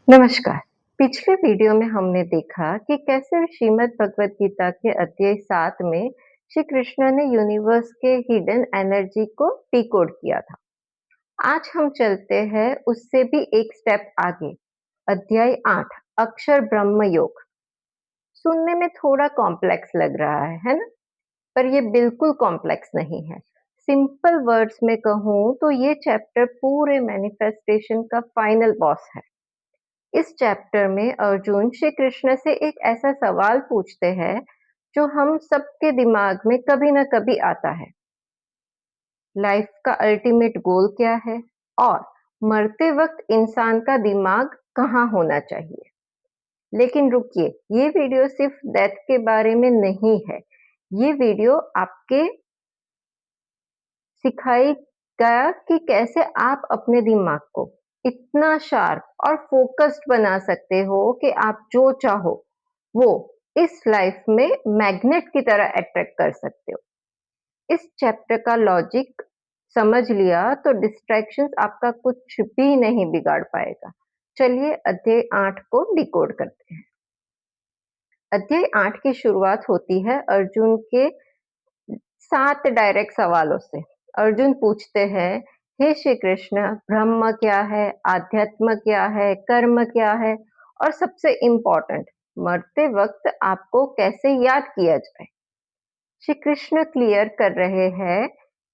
नमस्कार। पिछले वीडियो में हमने देखा कि कैसे श्रीमद् भगवत गीता के अध्याय 7 में श्री कृष्ण ने यूनिवर्स के हिडन एनर्जी को डिकोड किया था। आज हम चलते हैं उससे भी एक स्टेप आगे। अध्याय 8 अक्षर ब्रह्म योग। सुनने में थोड़ा कॉम्प्लेक्स लग रहा है ना? पर ये बिल्कुल कॉम्प्लेक्स नहीं है। सिंपल वर्ड्स में कहूँ तो ये चैप्टर पूरे मैनिफेस्टेशन का फाइनल बॉस है। इस चैप्टर में अर्जुन श्री कृष्ण से एक ऐसा सवाल पूछते हैं जो हम सबके दिमाग में कभी ना कभी आता है। लाइफ का अल्टीमेट गोल क्या है और मरते वक्त इंसान का दिमाग कहाँ होना चाहिए। लेकिन रुकिए, ये वीडियो सिर्फ डेथ के बारे में नहीं है। ये वीडियो आपके सिखाएगा कि कैसे आप अपने दिमाग को इतना शार्प और फोकस्ड बना सकते हो कि आप जो चाहो वो इस लाइफ में मैग्नेट की तरह अट्रैक्ट कर सकते हो। इस चैप्टर का लॉजिक समझ लिया तो डिस्ट्रैक्शंस आपका कुछ भी नहीं बिगाड़ पाएगा। चलिए अध्याय 8 को डिकोड करते हैं। अध्याय 8 की शुरुआत होती है अर्जुन के 7 डायरेक्ट सवालों से। अर्जुन पूछते हैं, हे श्री कृष्ण, ब्रह्म क्या है, आध्यात्म क्या है, कर्म क्या है और सबसे इम्पोर्टेंट, मरते वक्त आपको कैसे याद किया जाए। श्री कृष्ण क्लियर कर रहे हैं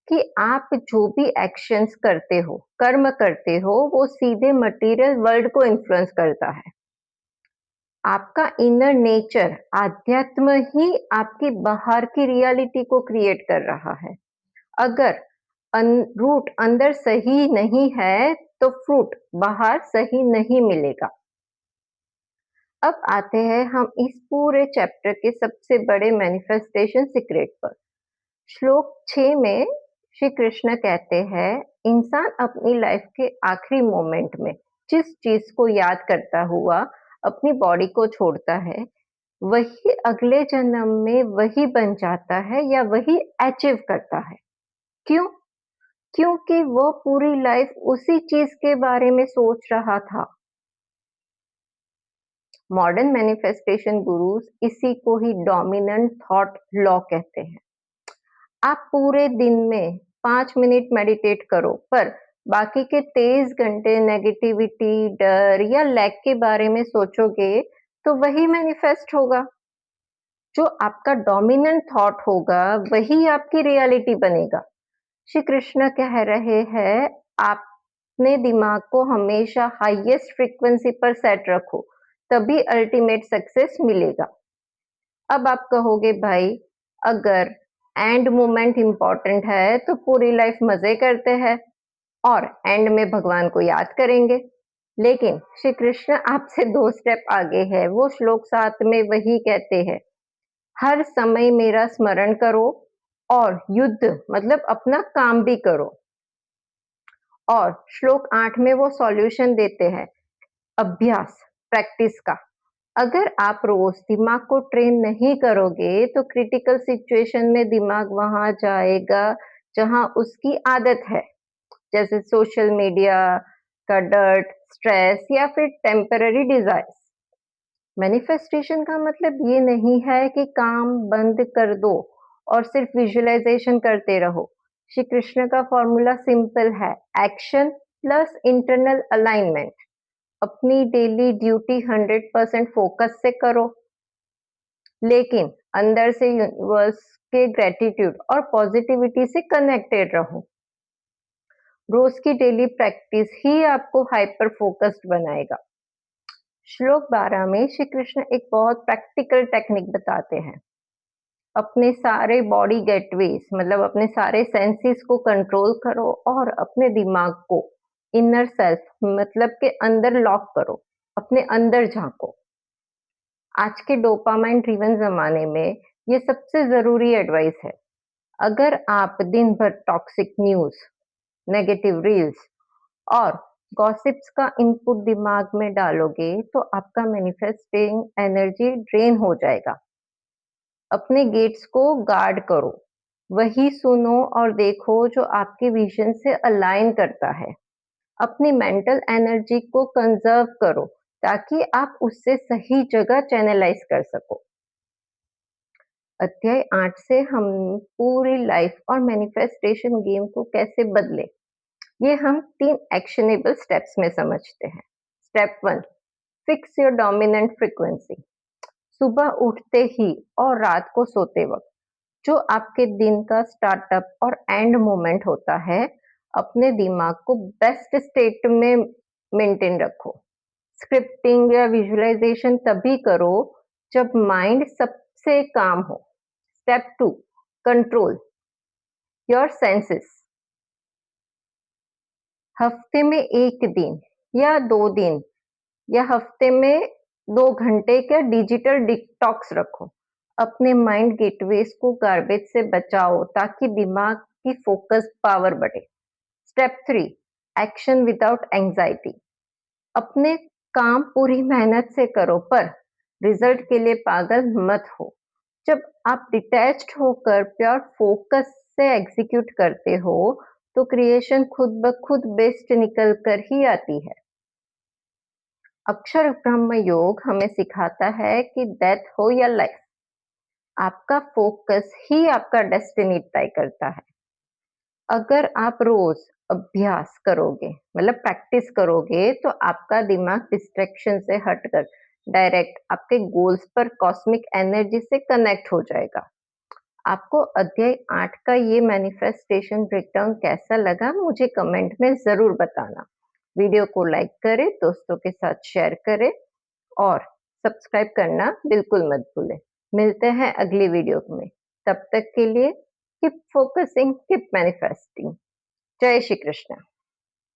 कि आप जो भी एक्शंस करते हो, कर्म करते हो, वो सीधे मटेरियल वर्ल्ड को इन्फ्लुएंस करता है। आपका इनर नेचर, आध्यात्म ही आपकी बाहर की रियलिटी को क्रिएट कर रहा है। अगर रूट अंदर सही नहीं है तो फ्रूट बाहर सही नहीं मिलेगा। अब आते हैं हम इस पूरे चैप्टर के सबसे बड़े मैनिफेस्टेशन सीक्रेट पर। श्लोक 6 में श्री कृष्ण कहते हैं, इंसान अपनी लाइफ के आखिरी मोमेंट में जिस चीज को याद करता हुआ अपनी बॉडी को छोड़ता है, वही अगले जन्म में वही बन जाता है या वही अचीव करता है। क्यों? क्योंकि वो पूरी लाइफ उसी चीज के बारे में सोच रहा था। मॉडर्न मैनिफेस्टेशन गुरुज इसी को ही डोमिनेंट थॉट लॉ कहते हैं। आप पूरे दिन में 5 मिनट मेडिटेट करो, पर बाकी के 23 घंटे नेगेटिविटी, डर या लैक के बारे में सोचोगे तो वही मैनिफेस्ट होगा। जो आपका डोमिनेंट थॉट होगा वही आपकी रियलिटी बनेगा। श्री कृष्ण कह रहे हैं, अपने दिमाग को हमेशा हाईएस्ट फ्रीक्वेंसी पर सेट रखो, तभी अल्टीमेट सक्सेस मिलेगा। अब आप कहोगे, भाई अगर एंड मोमेंट इंपॉर्टेंट है तो पूरी लाइफ मजे करते हैं और एंड में भगवान को याद करेंगे। लेकिन श्री कृष्ण आपसे 2 स्टेप आगे है। वो श्लोक 7 में वही कहते हैं, हर समय मेरा स्मरण करो और युद्ध मतलब अपना काम भी करो। और श्लोक 8 में वो सॉल्यूशन देते हैं, अभ्यास, प्रैक्टिस का। अगर आप रोज दिमाग को ट्रेन नहीं करोगे तो क्रिटिकल सिचुएशन में दिमाग वहां जाएगा जहां उसकी आदत है, जैसे सोशल मीडिया का डर्ट, स्ट्रेस या फिर टेम्पररी डिजायर्स। मैनिफेस्टेशन का मतलब ये नहीं है कि काम बंद कर दो और सिर्फ विजुअलाइजेशन करते रहो। श्री कृष्ण का फॉर्मूला सिंपल है, एक्शन प्लस इंटरनल अलाइनमेंट। अपनी डेली ड्यूटी 100% फोकस से करो, लेकिन अंदर से यूनिवर्स के ग्रेटिट्यूड और पॉजिटिविटी से कनेक्टेड रहो। रोज की डेली प्रैक्टिस ही आपको हाइपर फोकस्ड बनाएगा। श्लोक 12 में श्री कृष्ण एक बहुत प्रैक्टिकल टेक्निक बताते हैं। अपने सारे बॉडी गेटवेज मतलब अपने सारे सेंसेस को कंट्रोल करो और अपने दिमाग को इनर सेल्फ मतलब के अंदर लॉक करो, अपने अंदर झांको। आज के डोपामाइन ड्रिवन जमाने में ये सबसे जरूरी एडवाइस है। अगर आप दिन भर टॉक्सिक न्यूज, नेगेटिव रील्स और गॉसिप्स का इनपुट दिमाग में डालोगे तो आपका मैनिफेस्टिंग एनर्जी ड्रेन हो जाएगा। अपने गेट्स को गार्ड करो, वही सुनो और देखो जो आपके विजन से अलाइन करता है। अपनी मेंटल एनर्जी को कंजर्व करो ताकि आप उससे सही जगह चैनलाइज कर सको। अध्याय 8 से हम पूरी लाइफ और मैनिफेस्टेशन गेम को कैसे बदले, ये हम 3 एक्शनेबल स्टेप्स में समझते हैं। Step 1, fix your dominant frequency. सुबह उठते ही और रात को सोते वक्त जो आपके दिन का स्टार्टअप और एंड मोमेंट होता है, अपने दिमाग को बेस्ट स्टेट में मेंटेन रखो। स्क्रिप्टिंग या विजुअलाइजेशन तभी करो जब माइंड सबसे काम हो। Step 2, control your senses. हफ्ते में 1 दिन या 2 दिन या हफ्ते में 2 घंटे का डिजिटल डिटॉक्स रखो। अपने माइंड गेटवेज को गार्बेज से बचाओ ताकि दिमाग की फोकस पावर बढ़े। Step 3, action without anxiety. अपने काम पूरी मेहनत से करो पर रिजल्ट के लिए पागल मत हो। जब आप डिटैच्ड होकर प्योर फोकस से एग्जीक्यूट करते हो तो क्रिएशन खुद ब खुद बेस्ट निकल कर ही आती है। अक्षर ब्रह्म योग हमें सिखाता है कि डेथ हो या लाइफ, आपका फोकस ही आपका डेस्टिनी तय करता है। अगर आप रोज अभ्यास करोगे, मतलब प्रैक्टिस करोगे, तो आपका दिमाग डिस्ट्रैक्शन से हटकर डायरेक्ट आपके गोल्स पर कॉस्मिक एनर्जी से कनेक्ट हो जाएगा। आपको अध्याय 8 का ये मैनिफेस्टेशन ब्रेकडाउन कैसा लगा, मुझे कमेंट में जरूर बताना। वीडियो को लाइक करें, दोस्तों के साथ शेयर करें और सब्सक्राइब करना बिल्कुल मत भूलें। मिलते हैं अगली वीडियो में। तब तक के लिए कीप फोकसिंग, कीप मैनिफेस्टिंग। जय श्री कृष्ण।